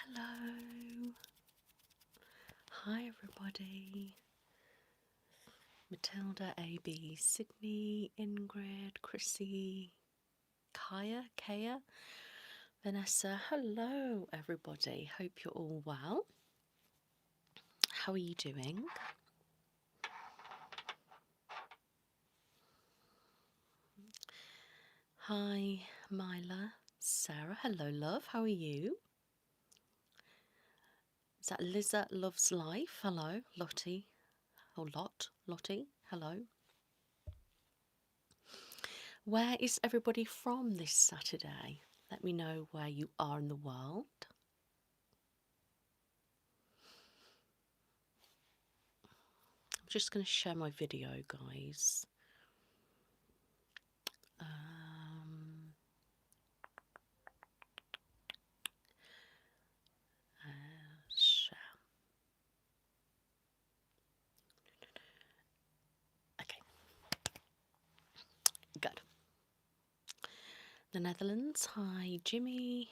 Hello. Hi everybody. Matilda, AB, Sydney, Ingrid, Chrissy, Kaya, Vanessa. Hello everybody. Hope you're all well. How are you doing? Hi Myla, Sarah. Hello love. How are you? Is that Liza Loves Life? Hello. Lottie. Oh, Lottie. Hello. Where is everybody from this Saturday? Let me know where you are in the world. I'm just going to share my video, guys. Share. Okay. Good. The Netherlands. Hi, Jimmy,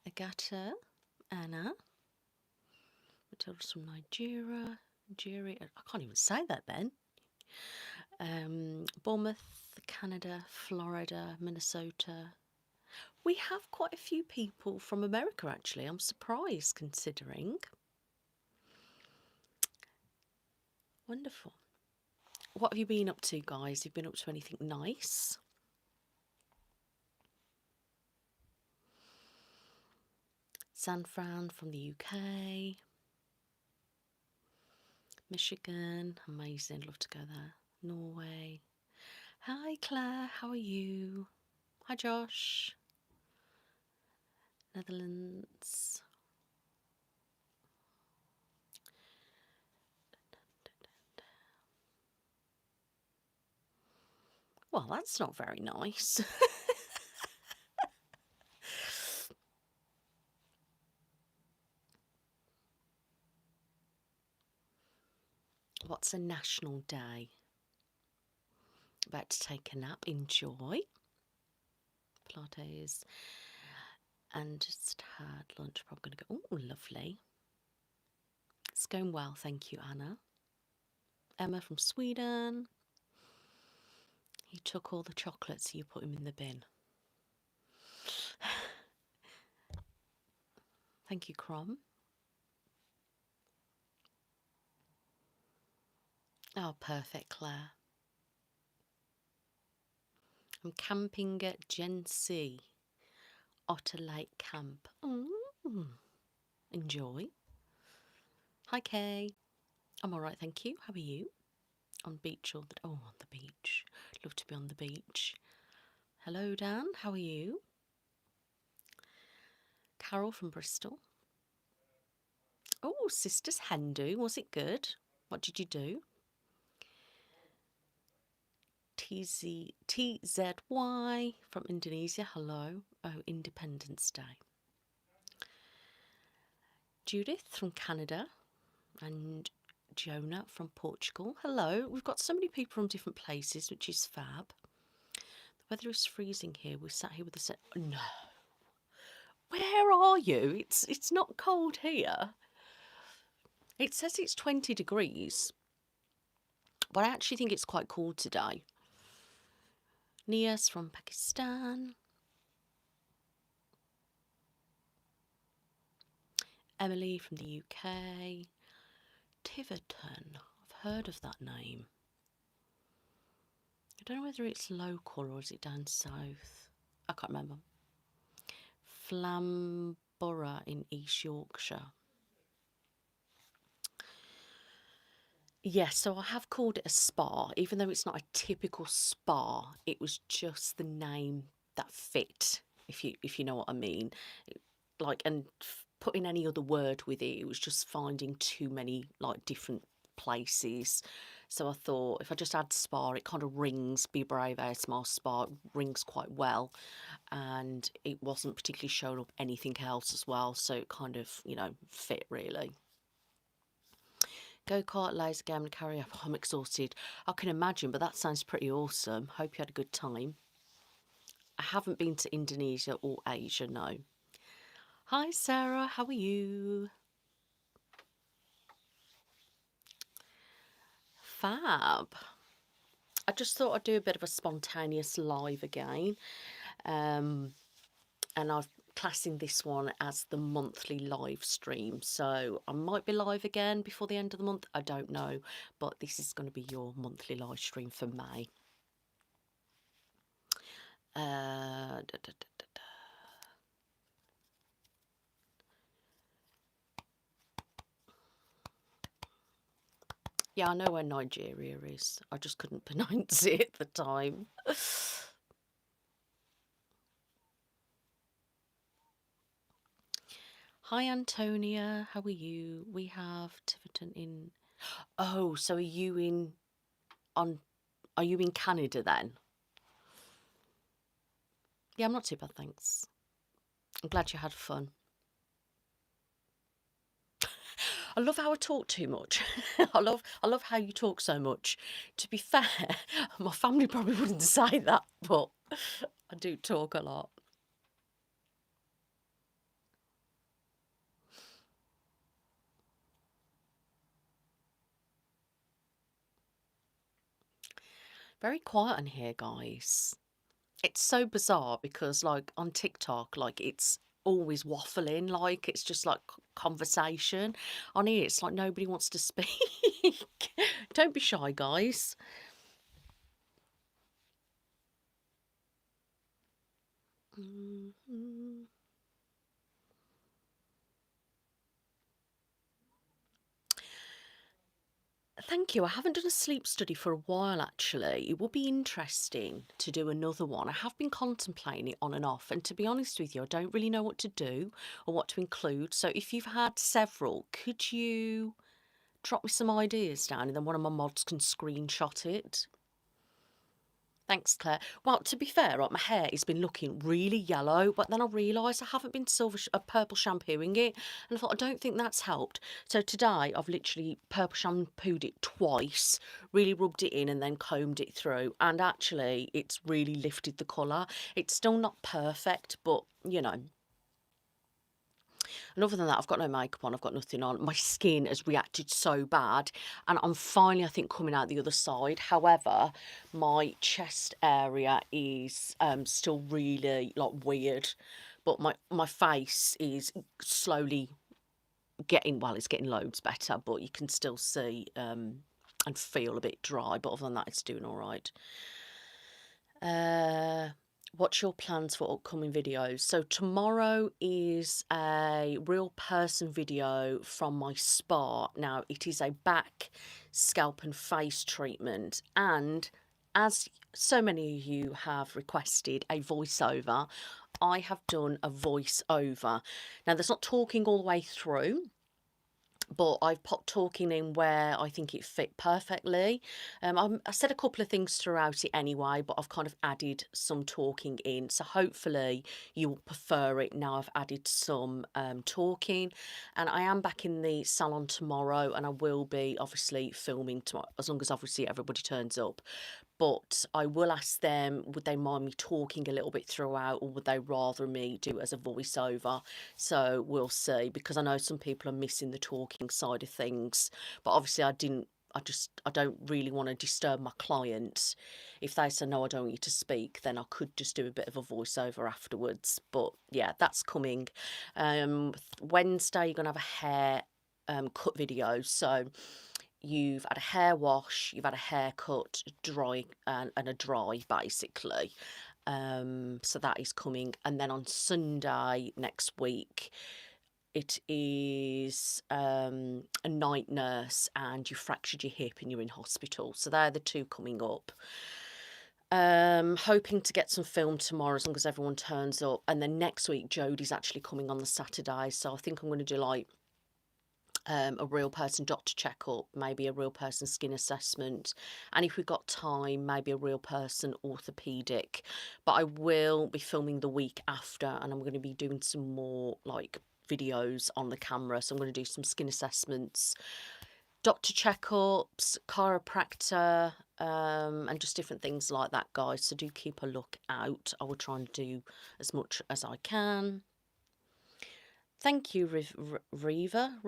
Agata, Anna. Matilda's from Nigeria. I can't even say that then. Bournemouth, Canada, Florida, Minnesota. We have quite a few people from America, actually. I'm surprised, considering. Wonderful. What have you been up to, guys? You've been up to anything nice? San Fran from the UK. Michigan, amazing, love to go there. Norway. Hi Claire, how are you? Hi Josh. Netherlands. Well, that's not very nice. What's a national day? About to take a nap, enjoy. Pilates. And just had lunch, probably going to go, oh, lovely. It's going well, thank you, Anna. Emma from Sweden. He took all the chocolates, so you put him in the bin. Thank you, Crom. Oh, perfect, Claire. I'm camping at Gen C, Otter Lake Camp. Enjoy. Hi, Kay. I'm all right, thank you. How are you? On beach all the... Oh, on the beach. Love to be on the beach. Hello, Dan. How are you? Carol from Bristol. Oh, Sisters Hindu. Was it good? What did you do? TZY from Indonesia. Hello. Oh, Independence Day. Judith from Canada. And Jonah from Portugal. Hello. We've got so many people from different places, which is fab. The weather is freezing here. We sat here with the set. No. Where are you? It's not cold here. It says it's 20 degrees. But I actually think it's quite cool today. Nias from Pakistan. Emily from the UK. Tiverton. I've heard of that name. I don't know whether it's local or is it down south. I can't remember. Flamborough in East Yorkshire. Yes, so I have called it a spa, even though it's not a typical spa. It was just the name that fit, if you know what I mean. And putting any other word with it, it was just finding too many like different places. So I thought if I just add spa, it kind of rings. Be Brave ASMR Spa rings quite well, and it wasn't particularly showing up anything else as well. So it kind of fit really. Go-kart, laser game and karaoke. Oh, I'm exhausted. I can imagine, but that sounds pretty awesome. Hope you had a good time. I haven't been to Indonesia or Asia, no. Hi, Sarah. How are you? Fab. I just thought I'd do a bit of a spontaneous live again. And I'm classing this one as the monthly live stream. So I might be live again before the end of the month. I don't know. But this is going to be your monthly live stream for May. Yeah, I know where Nigeria is. I just couldn't pronounce it at the time. Hi, Antonia. How are you? We have Tiverton in. Oh, so are you in Are you in Canada then? Yeah, I'm not too bad, thanks. I'm glad you had fun. I love how I talk too much. I love how you talk so much. To be fair, my family probably wouldn't say that, but I do talk a lot. Very quiet in here, guys. It's so bizarre because, like, on TikTok, like, it's always waffling, like, it's just like conversation. On here, it's like nobody wants to speak. Don't be shy, guys. Mhm. Thank you. I haven't done a sleep study for a while, actually. It would be interesting to do another one. I have been contemplating it on and off, and to be honest with you, I don't really know what to do or what to include. So if you've had several, could you drop me some ideas down and then one of my mods can screenshot it? Thanks, Claire. Well, to be fair, right, my hair has been looking really yellow, but then I realised I haven't been purple shampooing it, and I thought I don't think that's helped. So today I've literally purple shampooed it twice, really rubbed it in, and then combed it through, and actually it's really lifted the colour. It's still not perfect, but you know. And other than that, I've got no makeup on, I've got nothing on. My skin has reacted so bad, and I'm finally, I think, coming out the other side. However, my chest area is still really like weird, but my face is slowly getting, well, it's getting loads better, but you can still see and feel a bit dry. But other than that, it's doing all right. What's your plans for upcoming videos? So tomorrow is a real person video from my spa. Now it is a back, scalp and face treatment, and as so many of you have requested a voiceover, I have done a voiceover. Now there's not talking all the way through, but I've popped talking in where I think it fit perfectly. I said a couple of things throughout it anyway, but I've kind of added some talking in. So hopefully you will prefer it now I've added some talking. And I am back in the salon tomorrow, and I will be obviously filming tomorrow, as long as obviously everybody turns up. But I will ask them, would they mind me talking a little bit throughout, or would they rather me do it as a voiceover? So we'll see, because I know some people are missing the talking side of things. But obviously I don't really want to disturb my clients. If they say, no, I don't want you to speak, then I could just do a bit of a voiceover afterwards. But yeah, that's coming. Wednesday, you're going to have a hair cut video. So you've had a hair wash, you've had a haircut, dry and a dry basically. So that is coming, and then on Sunday next week it is a night nurse, and you fractured your hip and you're in hospital. So they're the two coming up. Hoping to get some film tomorrow as long as everyone turns up, and then next week Jodie's actually coming on the Saturday, so I think I'm going to do like a real person doctor checkup, maybe a real person skin assessment, and if we've got time, maybe a real person orthopedic. But I will be filming the week after, and I'm going to be doing some more like videos on the camera. So I'm going to do some skin assessments, doctor checkups, chiropractor, and just different things like that, guys. So do keep a look out. I will try and do as much as I can. Thank you, Reva.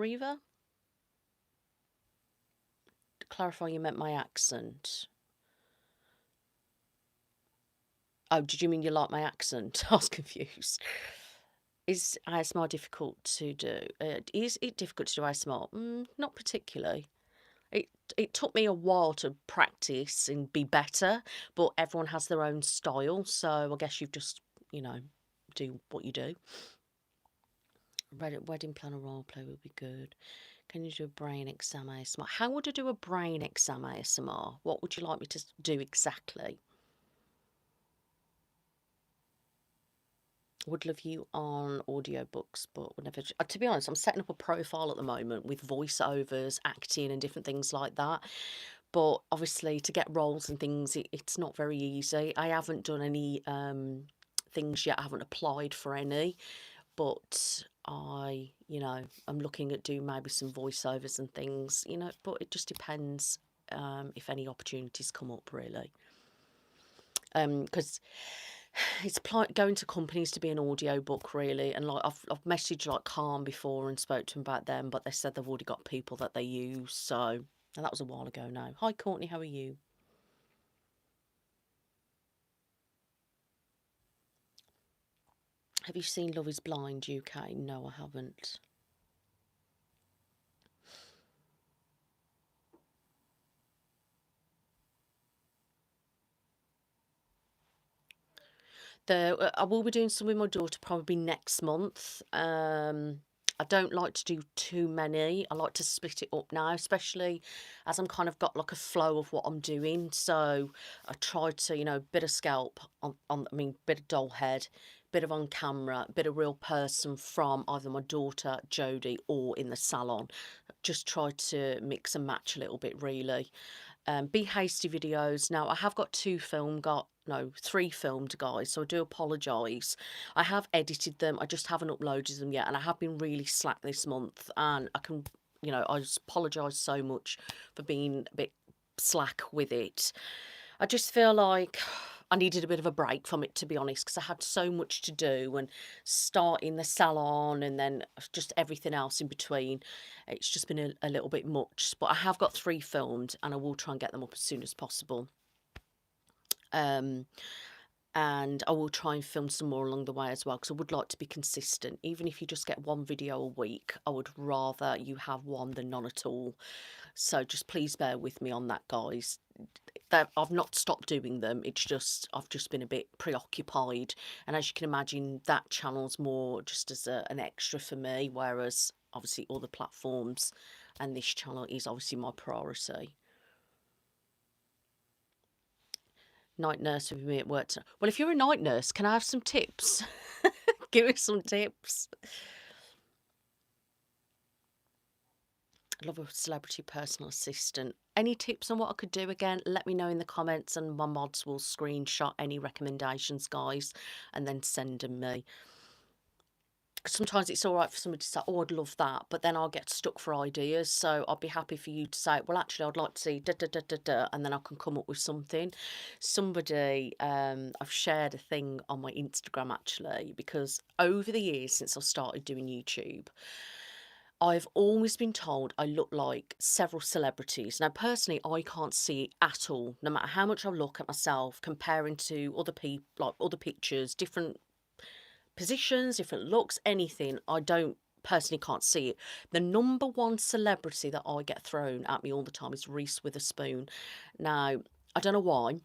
To clarify, you meant my accent. Oh, did you mean you like my accent? I was confused. Is ASMR difficult to do? Is it difficult to do ASMR? Not particularly. It it took me a while to practice and be better, but everyone has their own style, so I guess you've just, you know, do what you do. Wedding planner role play would be good. Can you do a brain exam ASMR? How would I do a brain exam ASMR? What would you like me to do exactly? Would love you on audiobooks, but would never. To be honest, I'm setting up a profile at the moment with voiceovers, acting, and different things like that. But obviously, to get roles and things, it's not very easy. I haven't done any things yet. I haven't applied for any, but I'm looking at doing maybe some voiceovers and things, but it just depends if any opportunities come up, really. Because it's going to companies to be an audiobook, really, and like I've messaged like Calm before and spoke to them about them, but they said they've already got people that they use. So, and that was a while ago now. Hi, Courtney, how are you? Have you seen Love Is Blind UK? No, I haven't. I will be doing some with my daughter probably next month. I don't like to do too many. I like to split it up now, especially as I'm kind of got like a flow of what I'm doing. So I try to, bit of scalp bit of doll head, bit of on camera, bit of real person from either my daughter, Jodie, or in the salon. Just try to mix and match a little bit, really. Be hasty videos. Now, I have got three filmed, guys, so I do apologise. I have edited them, I just haven't uploaded them yet, and I have been really slack this month, and I just apologise so much for being a bit slack with it. I just feel like I needed a bit of a break from it, to be honest, because I had so much to do and starting the salon and then just everything else in between. It's just been a little bit much, but I have got three filmed and I will try and get them up as soon as possible. Um, and I will try and film some more along the way as well, because I would like to be consistent. Even if you just get one video a week, I would rather you have one than none at all. So just please bear with me on that, guys. I've not stopped doing them. It's just I've just been a bit preoccupied, and as you can imagine, that channel's more just as an extra for me. Whereas obviously other platforms, and this channel is obviously my priority. Night nurse with me at work. Well, if you're a night nurse, can I have some tips? Give me some tips. I love a celebrity personal assistant. Any tips on what I could do again? Let me know in the comments, and my mods will screenshot any recommendations, guys, and then send them me. Sometimes it's all right for somebody to say, "Oh, I'd love that," but then I'll get stuck for ideas. So I'd be happy for you to say, "Well, actually, I'd like to see da da da da da," and then I can come up with something. I've shared a thing on my Instagram actually, because over the years since I started doing YouTube, I've always been told I look like several celebrities. Now, personally, I can't see it at all, no matter how much I look at myself, comparing to other people, like other pictures, different positions, different looks, anything. I don't personally can't see it. The number one celebrity that I get thrown at me all the time is Reese Witherspoon. Now, I don't know why.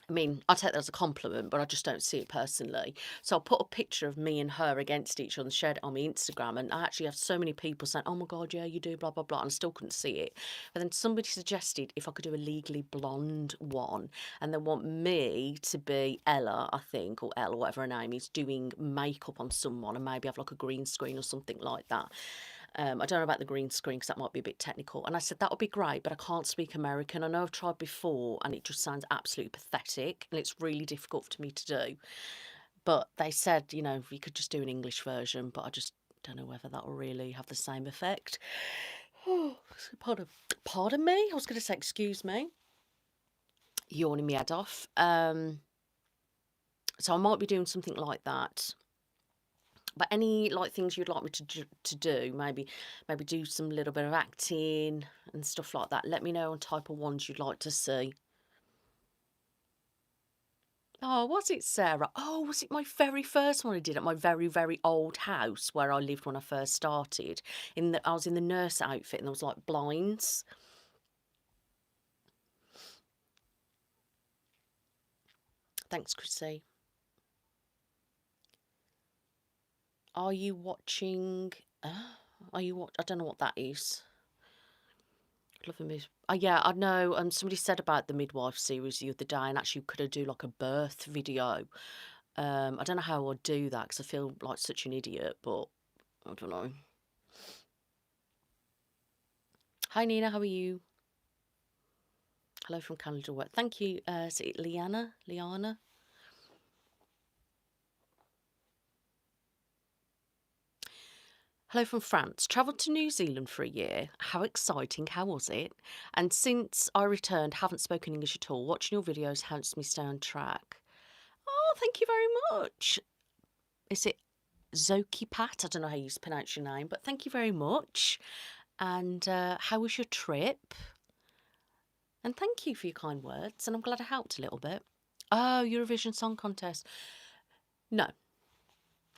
I mean, I take that as a compliment, but I just don't see it personally. So I put a picture of me and her against each other and shared it on my Instagram. And I actually have so many people saying, "Oh my God, yeah, you do, blah, blah, blah." And I still couldn't see it. But then somebody suggested if I could do a Legally Blonde one. And they want me to be Ella, I think, or Elle, or whatever her name is, doing makeup on someone and maybe have like a green screen or something like that. I don't know about the green screen because that might be a bit technical. And I said, that would be great, but I can't speak American. I know I've tried before and it just sounds absolutely pathetic and it's really difficult for me to do. But they said, you could just do an English version, but I just don't know whether that will really have the same effect. Oh, pardon me? I was going to say, excuse me. Yawning my head off. So I might be doing something like that. But any like things you'd like me to do, maybe do some little bit of acting and stuff like that. Let me know on type of ones you'd like to see. Oh, was it Sarah? Oh, was it my very first one I did at my very, very old house where I lived when I first started? I was in the nurse outfit and there was like blinds. Thanks, Chrissy. Are you watching? I don't know what that is. Love a mid. Oh, yeah, I know. Somebody said about the midwife series the other day, and actually could I do like a birth video? I don't know how I'd do that because I feel like such an idiot, but I don't know. Hi Nina, how are you? Hello from Canada. Thank you. Is it Liana? Liana? Hello from France. Travelled to New Zealand for a year. How exciting. How was it? And since I returned, haven't spoken English at all. Watching your videos helps me stay on track. Oh, thank you very much. Is it Zoki Pat? I don't know how you pronounce your name, but thank you very much. And how was your trip? And thank you for your kind words. And I'm glad I helped a little bit. Oh, Eurovision Song Contest. No,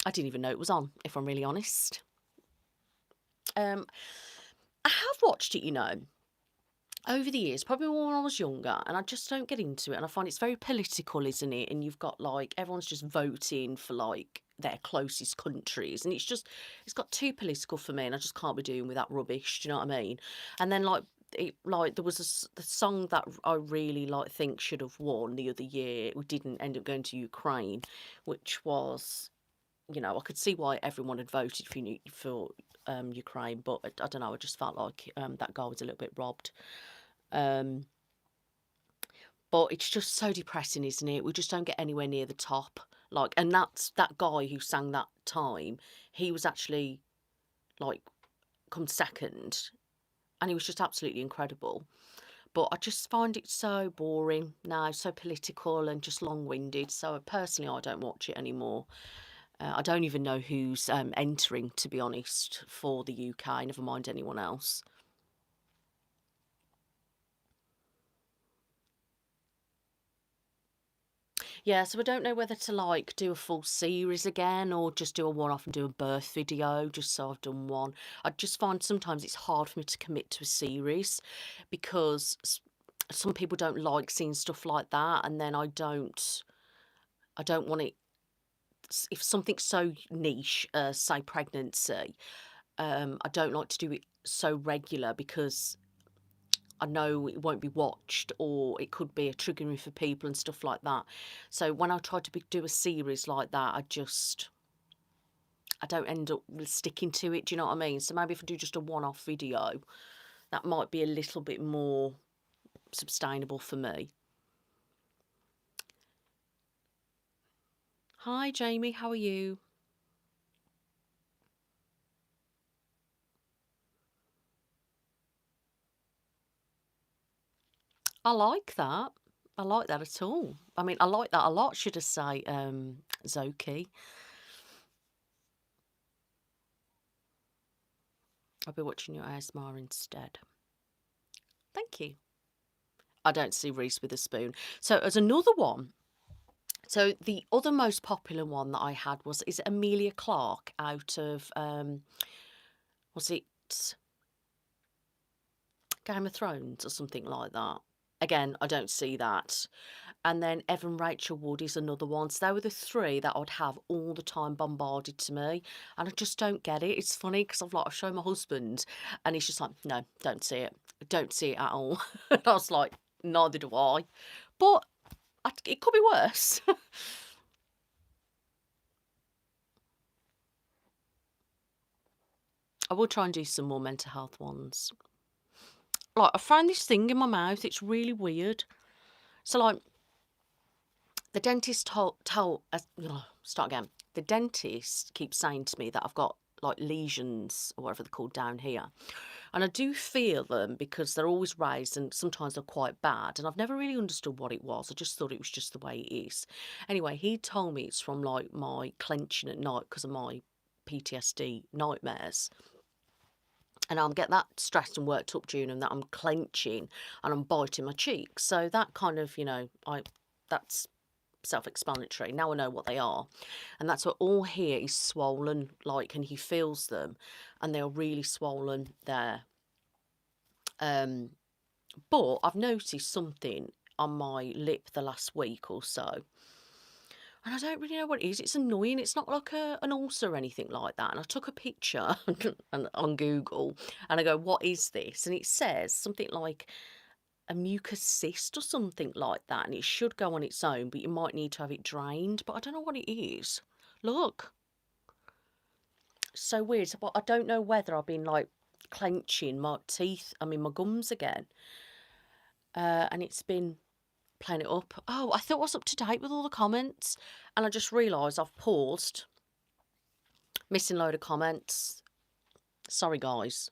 I didn't even know it was on, if I'm really honest. I have watched it, you know, over the years, probably when I was younger, and I just don't get into it. And I find it's very political, isn't it? And you've got like everyone's just voting for like their closest countries, and it's got too political for me, and I just can't be doing with that rubbish. Do you know what I mean? And then there was the song that I really like think should have won the other year. We didn't end up going to Ukraine, which was, you know, I could see why everyone had voted for Ukraine, but I don't know. I just felt like that guy was a little bit robbed. Um, but it's just so depressing, isn't it? We just don't get anywhere near the top. Like, and that's that guy who sang that time. He was actually like come second, and he was just absolutely incredible. But I just find it so boring now, so political and just long-winded. So personally, I don't watch it anymore. I don't even know who's entering, to be honest, for the UK. Never mind anyone else. Yeah, so I don't know whether to like do a full series again or just do a one-off and do a birth video, just so I've done one. I just find sometimes it's hard for me to commit to a series because some people don't like seeing stuff like that, and then I don't want it. If something's so niche, say pregnancy, I don't like to do it so regular because I know it won't be watched or it could be a triggering for people and stuff like that. So when I try to do a series like that, I don't end up sticking to it. Do you know what I mean? So maybe if I do just a one-off video, that might be a little bit more sustainable for me. Hi Jamie, how are you? I like that. I like that at all. I mean, I like that a lot, should I say, Zoki. I'll be watching your ASMR instead. Thank you. I don't see Reese with a spoon. So as another one, so the other most popular one that I had is it Amelia Clark out of was it Game of Thrones or something like that? Again, I don't see that. And then Evan Rachel Wood is another one. So they were the three that I'd have all the time bombarded to me. And I just don't get it. It's funny because I've shown my husband and he's just like, no, don't see it. Don't see it at all. And I was like, neither do I. But it could be worse. I will try and do some more mental health ones. Like, I found this thing in my mouth. It's really weird. So, like, the dentist start again. The dentist keeps saying to me that I've got like lesions or whatever they're called down here. And I do feel them because they're always raised and sometimes they're quite bad. And I've never really understood what it was. I just thought it was just the way it is. Anyway, he told me it's from like my clenching at night because of my PTSD nightmares. And I'll get that stressed and worked up during them, that I'm clenching and I'm biting my cheeks. So that kind of, you know, that's self-explanatory. Now I know what they are. And that's what all here is swollen, like, and he feels them and they're really swollen there. But I've noticed something on my lip the last week or so. And I don't really know what it is. It's annoying. It's not like an ulcer or anything like that. And I took a picture on Google and I go, what is this? And it says something like a mucus cyst or something like that. And it should go on its own, but you might need to have it drained. But I don't know what it is. Look. So weird. But I don't know whether I've been like clenching my teeth, my gums again. And it's been playing it up. Oh, I thought I was up to date with all the comments. And I just realised I've paused. Missing a load of comments. Sorry, guys.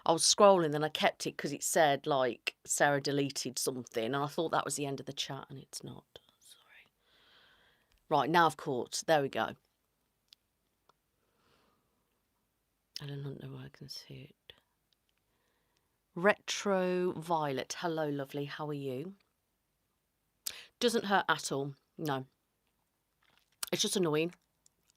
I was scrolling and I kept it because it said, like, Sarah deleted something. And I thought that was the end of the chat and it's not. Sorry. Right, now I've caught. There we go. I don't know where I can see it. Retro Violet. Hello, lovely. How are you? Doesn't hurt at all. No. It's just annoying.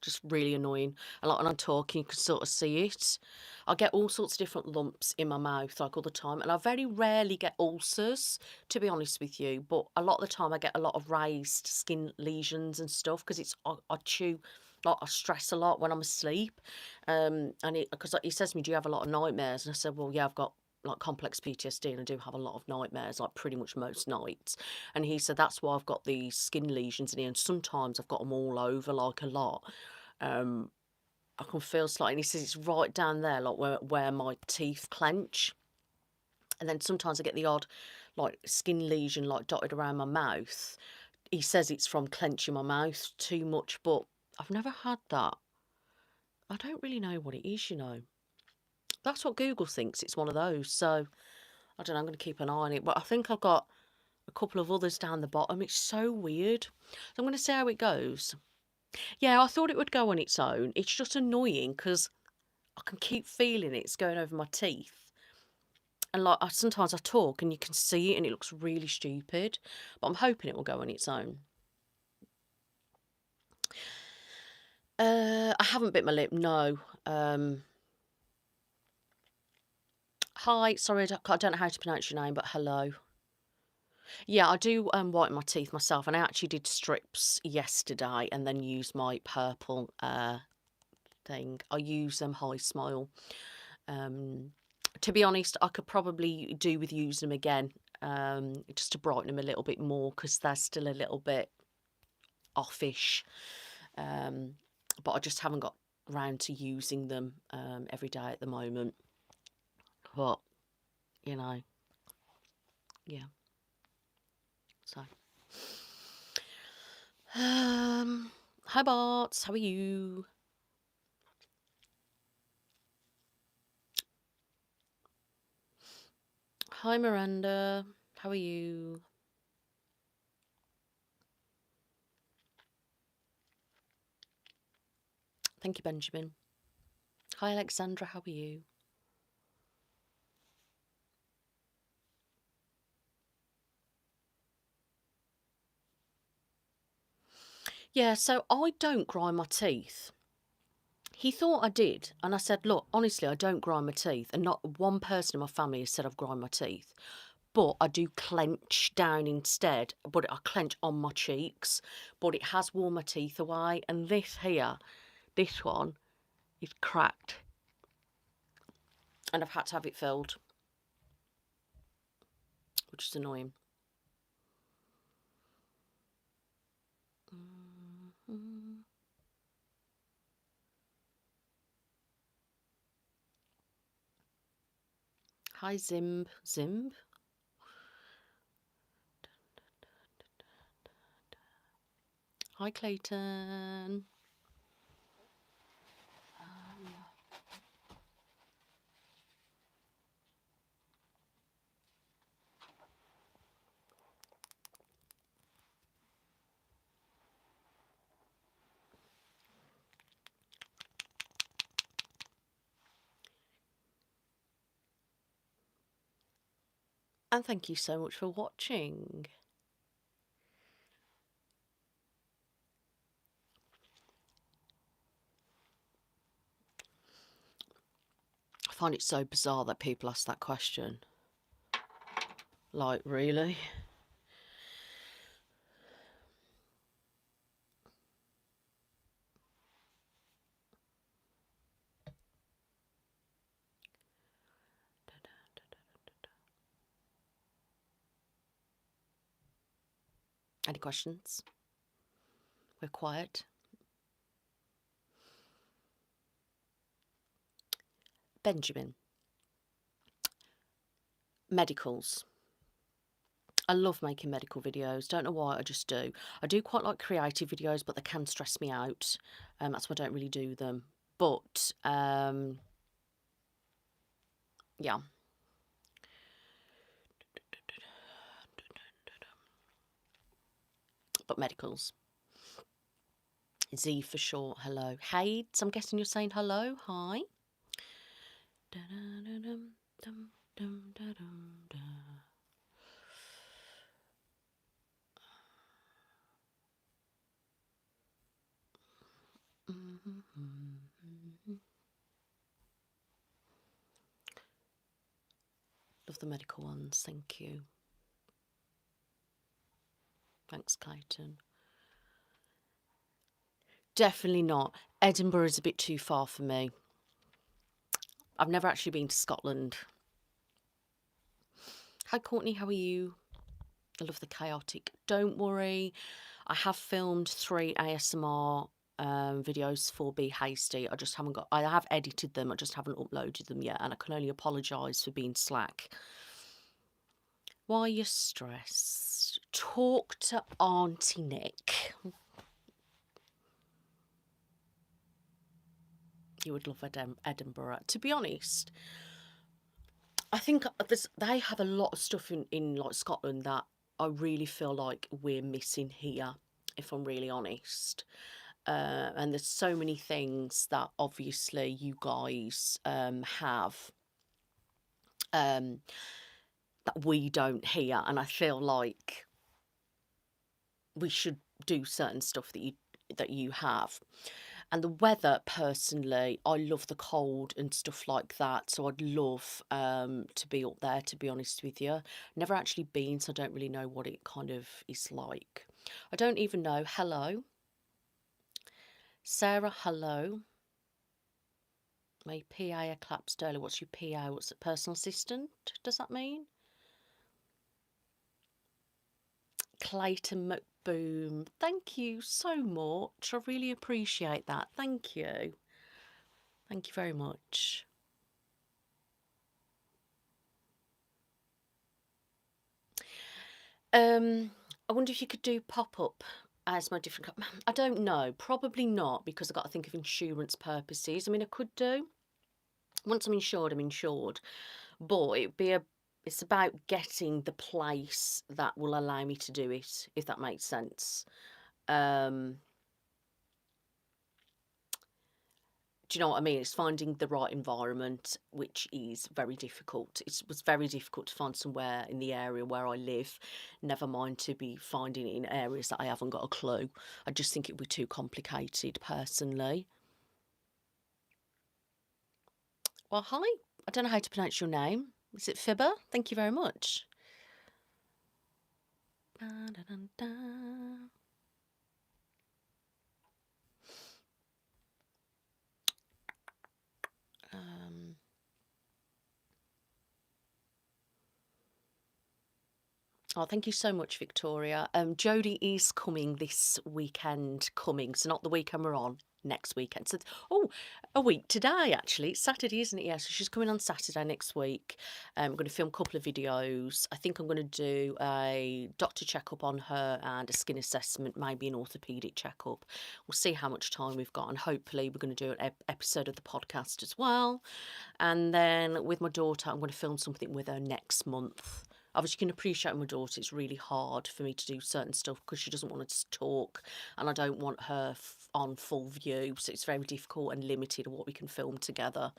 Just really annoying. A lot when I'm talking, you can sort of see it. I get all sorts of different lumps in my mouth, like all the time. And I very rarely get ulcers, to be honest with you. But a lot of the time I get a lot of raised skin lesions and stuff because I chew, like I stress a lot when I'm asleep. And because he says to me, do you have a lot of nightmares? And I said, well, yeah, I've got like complex PTSD and I do have a lot of nightmares, like pretty much most nights. And he said that's why I've got these skin lesions in here, and sometimes I've got them all over, like a lot. I can feel slightly, and he says it's right down there, like where my teeth clench. And then sometimes I get the odd like skin lesion like dotted around my mouth. He says it's from clenching my mouth too much, but I've never had that. I don't really know what it is, you know. That's what Google thinks, it's one of those. So I don't know, I'm going to keep an eye on it. But I think I've got a couple of others down the bottom. It's so weird. So I'm going to see how it goes. Yeah, I thought it would go on its own. It's just annoying because I can keep feeling it's going over my teeth. And like sometimes I talk and you can see it and it looks really stupid. But I'm hoping it will go on its own. I haven't bit my lip, no. Hi, sorry, I don't know how to pronounce your name, but hello. Yeah, I do whiten my teeth myself, and I actually did strips yesterday and then used my purple thing. I use High Smile. To be honest, I could probably do with using them again, just to brighten them a little bit more because they're still a little bit offish. But I just haven't got round to using them every day at the moment. But, you know, yeah. So, hi Barts, how are you? Hi Miranda, how are you? Thank you, Benjamin. Hi Alexandra, how are you? Yeah, so I don't grind my teeth. He thought I did, and I said, look, honestly, I don't grind my teeth, and not one person in my family has said I've grind my teeth. But I do clench down instead, but I clench on my cheeks, but it has worn my teeth away, and this here, this one, is cracked. And I've had to have it filled, which is annoying. Hi, Zimb. Zimb? Hi, Clayton. And thank you so much for watching. I find it so bizarre that people ask that question. Like, really? Any questions? We're quiet. Benjamin. Medicals. I love making medical videos. Don't know why, I just do. I do quite like creative videos, but they can stress me out. That's why I don't really do them. But, yeah. But medicals. Z for short, hello. Hades, I'm guessing you're saying hello. Hi. Love the medical ones, thank you. Thanks, Clayton. Definitely not. Edinburgh is a bit too far for me. I've never actually been to Scotland. Hi, Courtney, how are you? I love the chaotic. Don't worry. I have filmed 3 ASMR videos for Be Hasty. I have edited them, I just haven't uploaded them yet, and I can only apologise for being slack. Why are you stressed? Talk to Auntie Nick. You would love Edinburgh. To be honest, I think they have a lot of stuff in like Scotland that I really feel like we're missing here, if I'm really honest. And there's so many things that obviously you guys have that we don't here, and I feel like we should do certain stuff that you have. And the weather, personally, I love the cold and stuff like that, so I'd love to be up there, to be honest with you. Never actually been, so I don't really know what it kind of is like. I don't even know. Hello. Sarah, hello. My PA claps daily. What's your PA? What's it? Personal assistant? Does that mean? Clayton McBoom. Thank you so much. I really appreciate that. Thank you. Thank you very much. I wonder if you could do pop-up as my different... I don't know. Probably not, because I've got to think of insurance purposes. I mean, I could do. Once I'm insured, I'm insured. But it's about getting the place that will allow me to do it, if that makes sense. Do you know what I mean? It's finding the right environment, which is very difficult. It was very difficult to find somewhere in the area where I live, never mind to be finding it in areas that I haven't got a clue. I just think it would be too complicated, personally. Well, hi. I don't know how to pronounce your name. Is it Fibber? Thank you very much. Da, da, da, da. Oh, thank you so much, Victoria. Jodie is coming this weekend, so not the weekend we're on, next weekend. So, a week today, actually. It's Saturday, isn't it? Yeah, so she's coming on Saturday next week. I'm going to film a couple of videos. I think I'm going to do a doctor checkup on her and a skin assessment, maybe an orthopaedic checkup. We'll see how much time we've got, and hopefully we're going to do an episode of the podcast as well. And then with my daughter, I'm going to film something with her next month. Obviously, you can appreciate my daughter. It's really hard for me to do certain stuff because she doesn't want us to talk, and I don't want her on full view. So it's very difficult and limited what we can film together.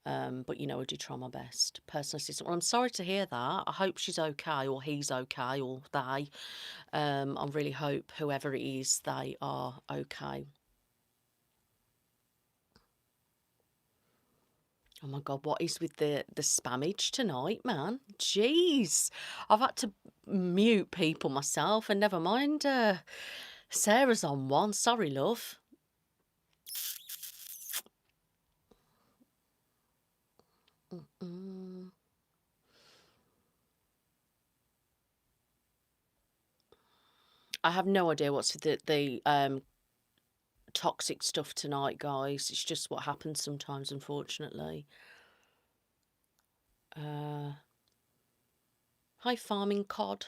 But you know, I do try my best. Personal assistant. Well, I'm sorry to hear that. I hope she's okay, or he's okay, or they. I really hope whoever it is, they are okay. Oh my God, what is with the spammage tonight, man? Jeez, I've had to mute people myself, and never mind. Sarah's on one. Sorry, love. Mm-mm. I have no idea what's with the toxic stuff tonight, guys. It's just what happens sometimes, unfortunately. Hi, farming cod.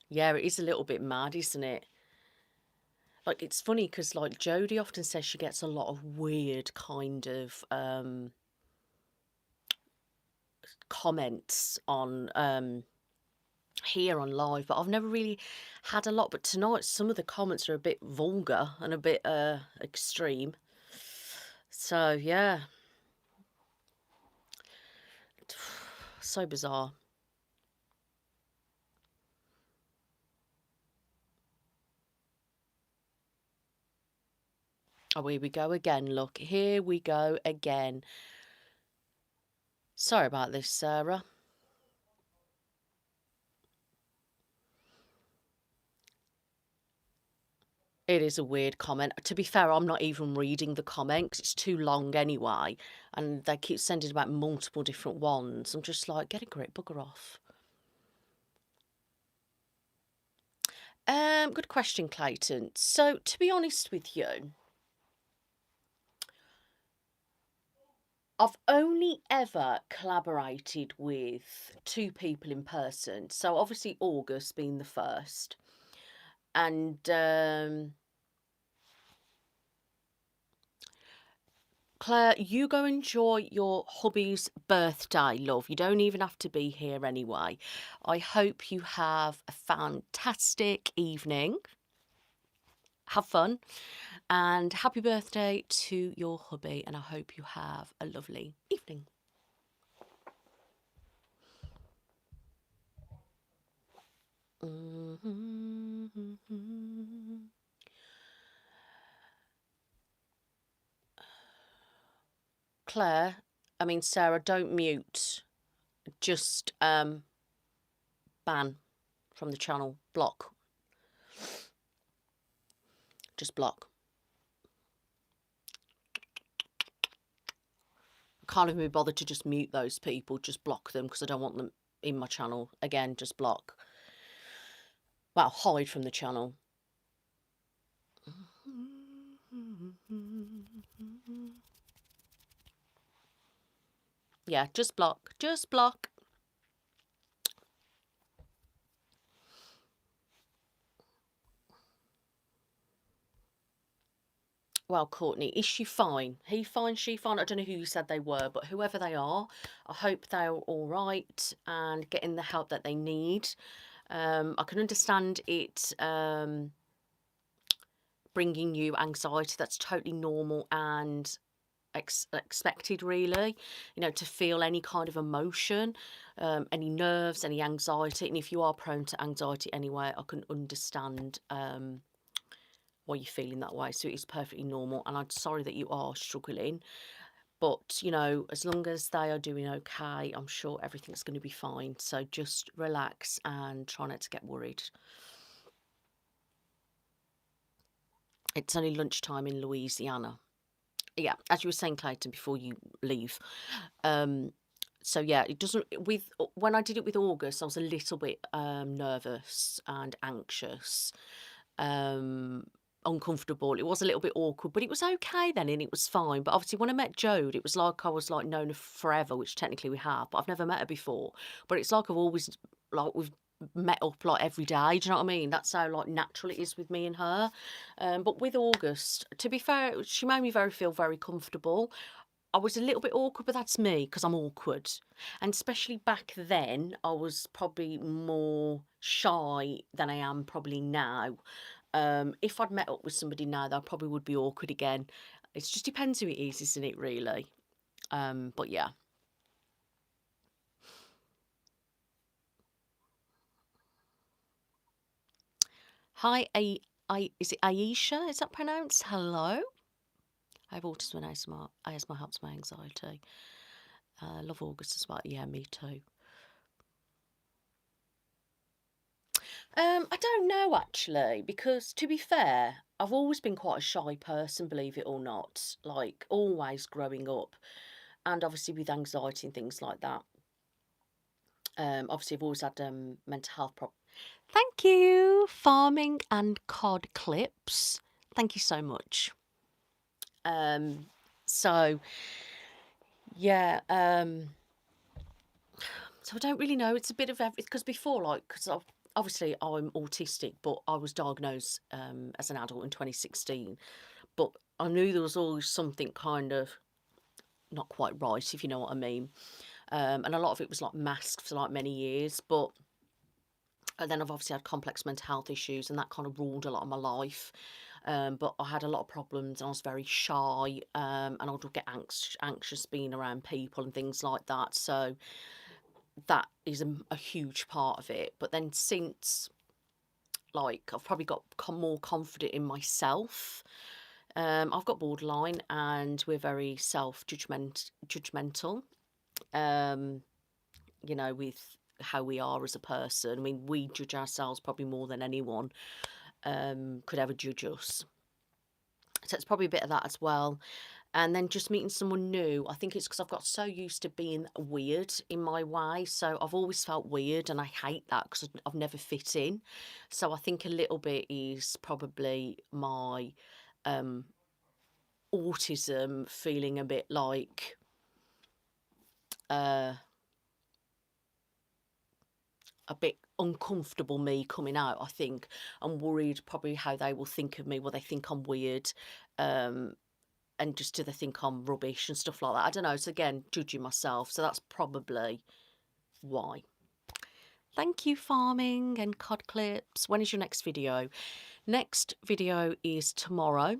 Yeah, it is a little bit mad, isn't it? Like, it's funny because, like, Jodie often says she gets a lot of weird kind of comments on here on live, but I've never really had a lot. But tonight, some of the comments are a bit vulgar and a bit extreme. So yeah, so bizarre. Oh, here we go again. Look, here we go again. Sorry about this, Sarah. It is a weird comment. To be fair, I'm not even reading the comment because it's too long anyway. And they keep sending about multiple different ones. I'm just like, get a grip, bugger off. Good question, Clayton. So, to be honest with you, I've only ever collaborated with two people in person. So, obviously, August being the first. And Claire, you go enjoy your hubby's birthday, love. You don't even have to be here anyway. I hope you have a fantastic evening. Have fun. And happy birthday to your hubby. And I hope you have a lovely evening. Claire, I mean Sarah, don't mute. Just ban from the channel. Block. Just block. I can't even be bothered to just mute those people. Just block them because I don't want them in my channel. Again, just block. Well, hide from the channel. Yeah, just block. Just block. Well, Courtney, is she fine? He fine? She fine? I don't know who you said they were, but whoever they are, I hope they're all right and getting the help that they need. I can understand it bringing you anxiety. That's totally normal and expected, really. You know, to feel any kind of emotion, any nerves, any anxiety. And if you are prone to anxiety anyway, I can understand why you're feeling that way. So it is perfectly normal. And I'm sorry that you are struggling. But, you know, as long as they are doing okay, I'm sure everything's going to be fine. So just relax and try not to get worried. It's only lunchtime in Louisiana. Yeah, as you were saying, Clayton, before you leave. So yeah, it doesn't. With when I did it with August, I was a little bit nervous and anxious, uncomfortable. It was a little bit awkward, but it was okay then, and it was fine. But obviously, when I met Jode, it was like I was like known her forever, which technically we have, but I've never met her before. But it's like I've always like we've met up like every day. Do you know what I mean? That's how like natural it is with me and her. But with August, to be fair, she made me feel very comfortable. I was a little bit awkward, but that's me because I'm awkward. And especially back then, I was probably more shy than I am probably now. If I'd met up with somebody now, that probably would be awkward again. It just depends who it is, isn't it, really? But yeah. Hi, is it Aisha? Is that pronounced? Hello? I have autism and ASMR helps my anxiety. Love August as well. Yeah, me too. I don't know actually, because to be fair, I've always been quite a shy person, believe it or not. Like always growing up, and obviously with anxiety and things like that. Obviously, I've always had mental health problems. Thank you, farming and cod clips. Thank you so much. So yeah, so I don't really know. It's a bit of everything because before, like, because obviously I'm autistic, but I was diagnosed as an adult in 2016. But I knew there was always something kind of not quite right, if you know what I mean. And a lot of it was like masked for like many years, but. And then I've obviously had complex mental health issues, and that kind of ruled a lot of my life. But I had a lot of problems, and I was very shy, and I would get anxious being around people and things like that. So that is a huge part of it. But then since, like, I've probably got more confident in myself. I've got borderline, and we're very judgmental. Um, with how we are as a person. I mean, we judge ourselves probably more than anyone could ever judge us. So it's probably a bit of that as well. And then just meeting someone new, I think it's because I've got so used to being weird in my way. So I've always felt weird, and I hate that because I've never fit in. So I think a little bit is probably my um, autism feeling a bit like uh, a bit uncomfortable me coming out. I think I'm worried probably how they will think of me. Will they think I'm weird? And just do they think I'm rubbish and stuff like that? I don't know. So again, judging myself. So that's probably why. Thank you, farming and cod clips. When is your next video? Next video is tomorrow,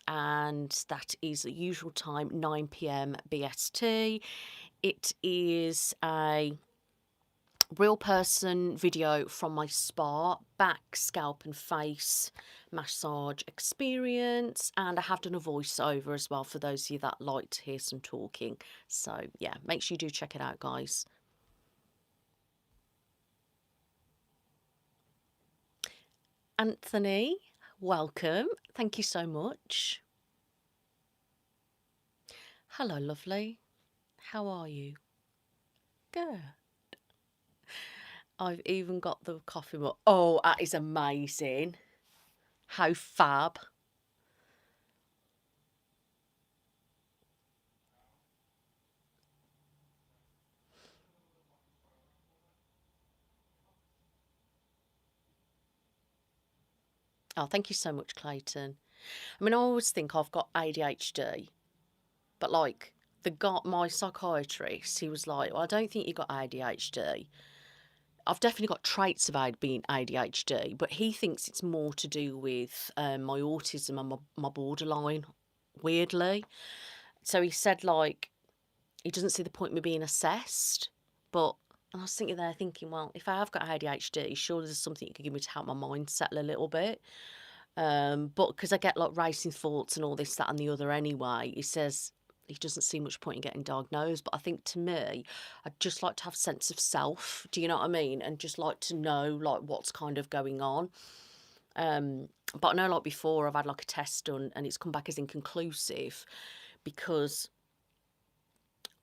and that is the usual time, 9 p.m. BST. It is a real person video from my spa, back, scalp and face massage experience, and I have done a voiceover as well for those of you that like to hear some talking. So yeah, make sure you do check it out, guys. Anthony, welcome. Thank you so much. Hello, lovely. How are you? Good. I've even got the coffee mug. Oh, that is amazing. How fab. Oh, thank you so much, Clayton. I mean, I always think I've got ADHD, but like my psychiatrist, he was like, well, I don't think you got ADHD. I've definitely got traits of being ADHD, but he thinks it's more to do with my autism and my borderline, weirdly. So he said, like, he doesn't see the point in me being assessed. But and I was thinking there, thinking, well, if I have got ADHD, surely there's something you could give me to help my mind settle a little bit. But because I get like racing thoughts and all this, that, and the other anyway, he says he doesn't see much point in getting diagnosed. But I think to me, I'd just like to have a sense of self. Do you know what I mean? And just like to know like what's kind of going on. But I know like before I've had like a test done and it's come back as inconclusive because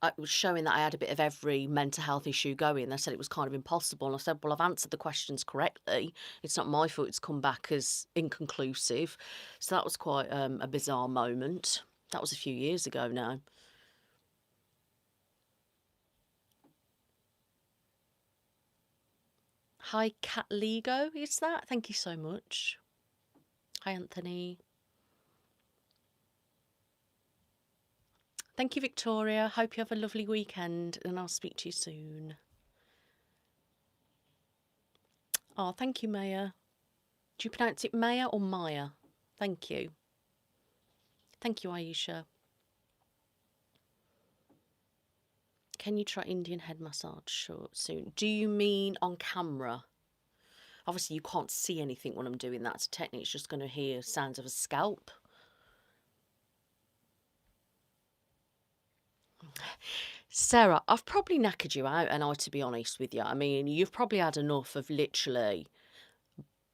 it was showing that I had a bit of every mental health issue going. They said it was kind of impossible. And I said, well, I've answered the questions correctly. It's not my fault it's come back as inconclusive. So that was quite a bizarre moment. That was a few years ago now. Hi, Cat Lego, is that? Thank you so much. Hi, Anthony. Thank you, Victoria. Hope you have a lovely weekend and I'll speak to you soon. Oh, thank you, Maya. Do you pronounce it Maya or Maya? Thank you. Thank you, Aisha. Can you try Indian head massage soon? Do you mean on camera? Obviously, you can't see anything when I'm doing that. So technically, it's just going to hear sounds of a scalp. Sarah, I've probably knackered you out, and to be honest with you, I mean, you've probably had enough of literally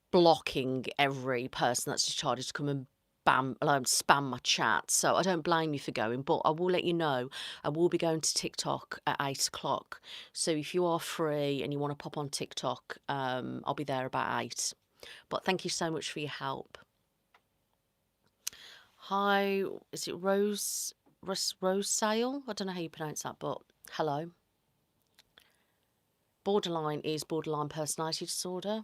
blocking every person that's decided to come and spam my chat. So I don't blame you for going, but I will let you know I will be going to TikTok at 8 o'clock. So if you are free and you want to pop on TikTok, I'll be there about 8. But thank you so much for your help. Hi, is it Rose Sale? I don't know how you pronounce that, but hello. Borderline is borderline personality disorder.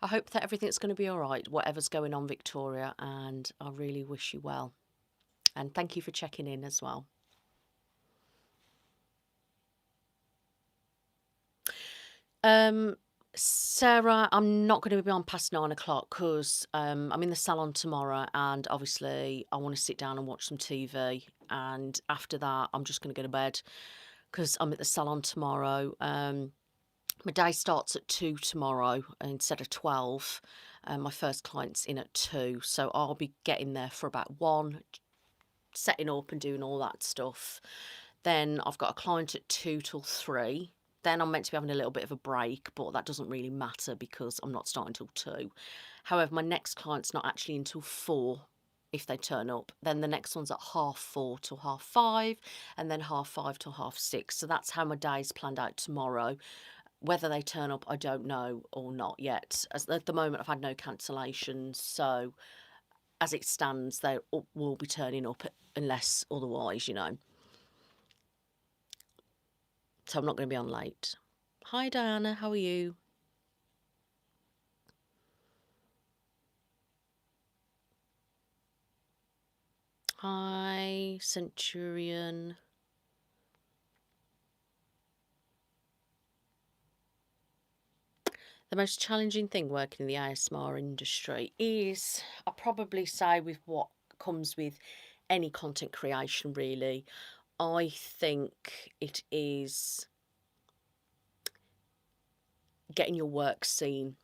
I hope that everything's going to be all right, whatever's going on, Victoria, and I really wish you well. And thank you for checking in as well. Sarah, I'm not going to be on past 9 o'clock because I'm in the salon tomorrow, and obviously I want to sit down and watch some TV. And after that, I'm just going to go to bed because I'm at the salon tomorrow. My day starts at 2 tomorrow instead of 12. My first client's in at 2, so I'll be getting there for about 1, setting up and doing all that stuff. Then I've got a client at 2 till 3. Then I'm meant to be having a little bit of a break, but that doesn't really matter because I'm not starting till 2. However, my next client's not actually until 4 if they turn up. Then the next one's at 4:30 till 5:30, and then 5:30 till 6:30. So that's how my day's planned out tomorrow. Whether they turn up, I don't know or not yet. At the moment, I've had no cancellations, so as it stands, they will be turning up unless otherwise, you know. So I'm not going to be on late. Hi, Diana. How are you? Hi, Centurion. The most challenging thing working in the ASMR industry is, I probably say, with what comes with any content creation, really, I think it is getting your work seen.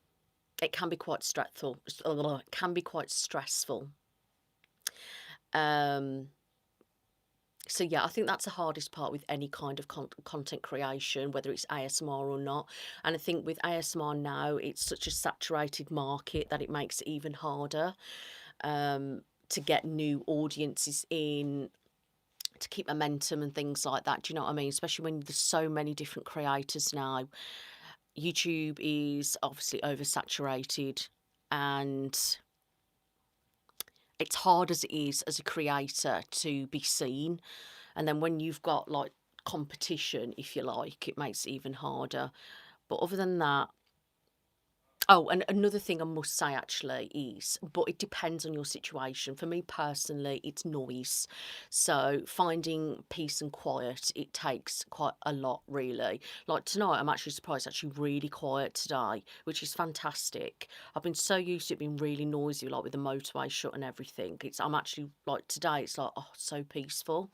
It can be quite stressful. It can be quite stressful. So yeah, I think that's the hardest part with any kind of content creation, whether it's ASMR or not. And I think with ASMR now, it's such a saturated market that it makes it even harder to get new audiences in, to keep momentum and things like that. Do you know what I mean? Especially when there's so many different creators now. YouTube is obviously oversaturated, and it's hard as it is as a creator to be seen. And then when you've got like competition, if you like, it makes it even harder. But other than that, oh, and another thing I must say actually is, but it depends on your situation. For me personally, it's noise. So finding peace and quiet, it takes quite a lot, really. Like tonight, I'm actually surprised, it's actually really quiet today, which is fantastic. I've been so used to it being really noisy, like with the motorway shut and everything. I'm actually like today, it's like, oh, so peaceful.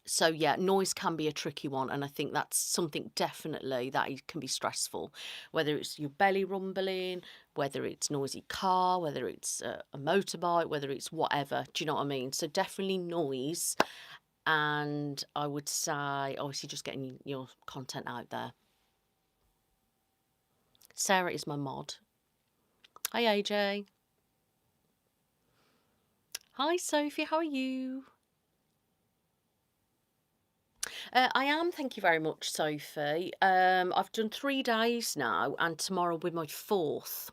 So yeah, noise can be a tricky one, and I think that's something definitely that can be stressful. Whether it's your belly rumbling, whether it's noisy car, whether it's a motorbike, whether it's whatever. Do you know what I mean? So definitely noise, and I would say obviously just getting your content out there. Sarah is my mod. Hi AJ. Hi Sophie. How are you? I am, thank you very much, Sophie. I've done 3 days now, and tomorrow will be my 4th.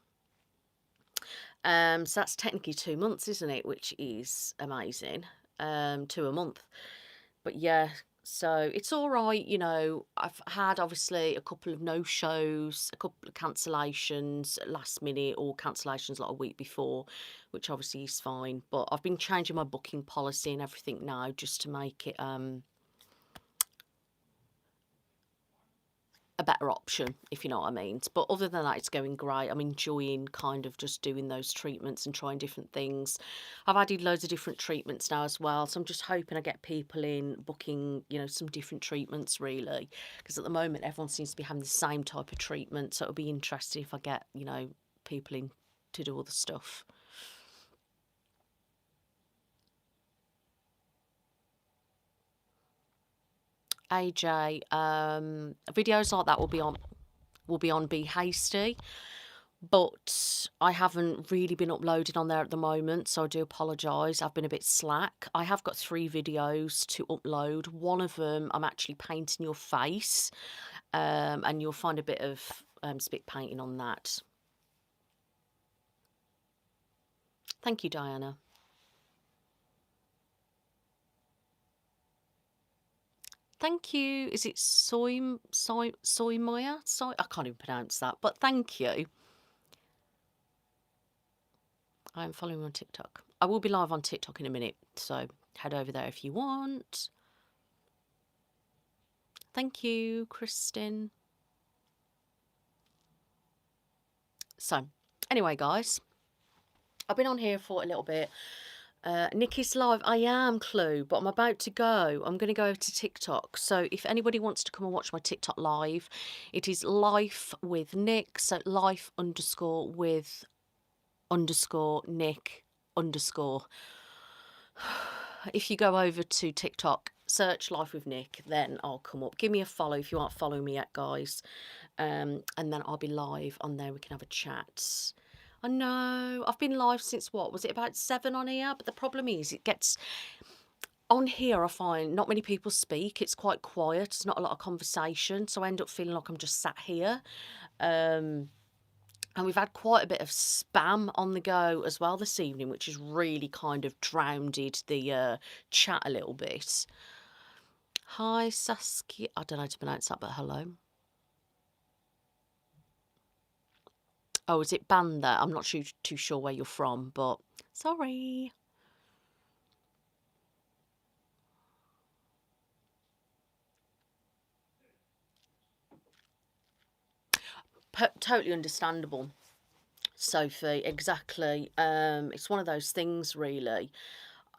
So that's technically 2 months, isn't it? Which is amazing. 2 a month. But yeah, So it's all right, you know. I've had obviously a couple of no-shows, a couple of cancellations last minute or cancellations like a week before, which obviously is fine. But I've been changing my booking policy and everything now just to make it a better option, if you know what I mean. But other than that, it's going great. I'm enjoying kind of just doing those treatments and trying different things. I've added loads of different treatments now as well. So I'm just hoping I get people in booking, you know, some different treatments really. Because at the moment, everyone seems to be having the same type of treatment. So it'll be interesting if I get, you know, people in to do all the stuff. AJ, videos like that will be on Be Hasty. But I haven't really been uploading on there at the moment, so I do apologise. I've been a bit slack. I have got 3 videos to upload. One of them, I'm actually painting your face, and you'll find a bit of spit painting on that. Thank you, Diana. Thank you. Is it Soy Maya? I can't even pronounce that, but thank you. I'm following you on TikTok. I will be live on TikTok in a minute, so head over there if you want. Thank you, Kristen. So, anyway, guys, I've been on here for a little bit. Nikki's live. I am, Clue, but I'm about to go. I'm going to go over to TikTok. So if anybody wants to come and watch my TikTok live, it is life with Nick. So life underscore with underscore Nick underscore. If you go over to TikTok, search Life with Nick, then I'll come up. Give me a follow if you aren't following me yet, guys. And then I'll be live on there. We can have a chat. I know. I've been live since what? Was it about 7 on here? But the problem is it gets on here, I find not many people speak. It's quite quiet. It's not a lot of conversation. So I end up feeling like I'm just sat here. And we've had quite a bit of spam on the go as well this evening, which has really kind of drowned the chat a little bit. Hi, Saskia. I don't know how to pronounce that, but hello. Oh, is it banned there? I'm not too sure where you're from, but sorry. Totally understandable, Sophie. Exactly. It's one of those things, really.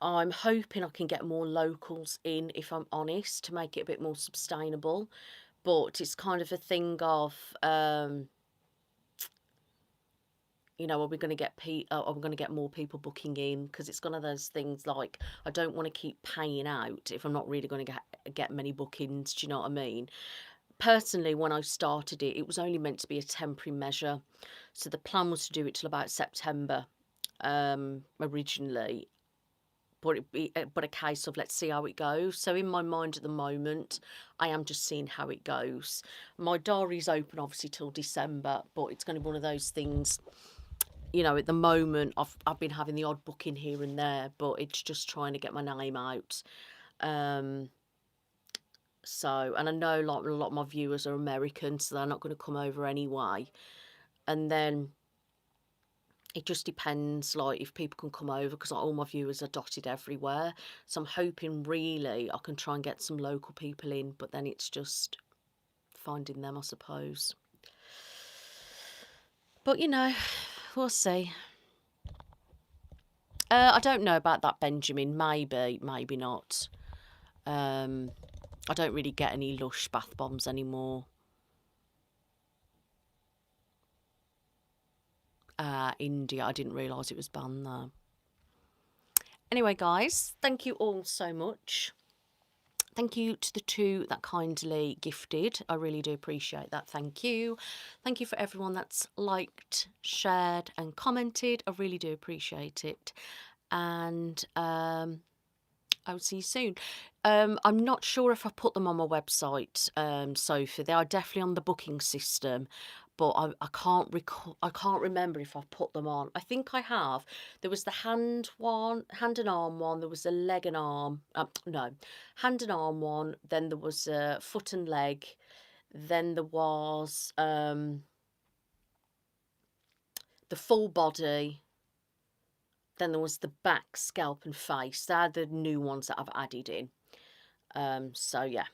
I'm hoping I can get more locals in, if I'm honest, to make it a bit more sustainable. But it's kind of a thing of, you know, are we going to get more people booking in? Because it's one of those things like I don't want to keep paying out if I'm not really going to get many bookings. Do you know what I mean? Personally, when I started it, it was only meant to be a temporary measure. So the plan was to do it till about September, originally. But a case of let's see how it goes. So in my mind at the moment, I am just seeing how it goes. My diary's open obviously till December, but it's going to be one of those things. You know, at the moment, I've been having the odd booking here and there, but it's just trying to get my name out. So, and I know like a lot of my viewers are American, so they're not going to come over anyway. And then it just depends, like, if people can come over, because like, all my viewers are dotted everywhere. So I'm hoping really I can try and get some local people in, but then it's just finding them, I suppose. But, you know, we'll see. I don't know about that, Benjamin. Maybe, maybe not. I don't really get any Lush bath bombs anymore. India, I didn't realise it was banned there. Anyway, guys, thank you all so much. Thank you to the 2 that kindly gifted. I really do appreciate that. Thank you. Thank you for everyone that's liked, shared and commented. I really do appreciate it. And I'll see you soon. I'm not sure if I put them on my website, Sophie. They are definitely on the booking system, but I can't recall. I can't remember if I've put them on. I think I have. There was the hand one, hand and arm one. There was a leg and arm. No, hand and arm one. Then there was a foot and leg. Then there was the full body. Then there was the back, scalp and face. They're the new ones that I've added in. So yeah.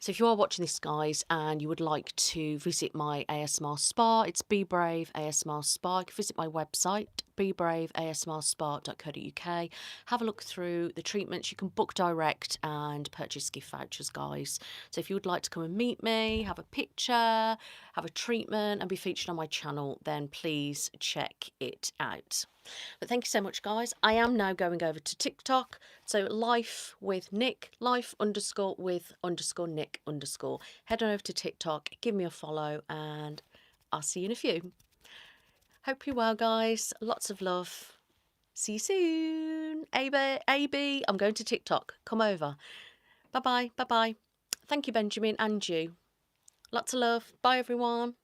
So if you are watching this, guys, and you would like to visit my ASMR spa, it's Be Brave ASMR Spa. You can visit my website, bebravebeyouasmr.co.uk. Have a look through the treatments. You can book direct and purchase gift vouchers, guys. So if you would like to come and meet me, have a picture, have a treatment, and be featured on my channel, then please check it out. But thank you so much, guys. I am now going over to TikTok. So life with Nick, life_with_Nick_. Head on over to TikTok, give me a follow, and I'll see you in a few. Hope you're well, guys. Lots of love. See you soon. AB, I'm going to TikTok. Come over. Bye-bye. Bye-bye. Thank you, Benjamin, and you. Lots of love. Bye, everyone.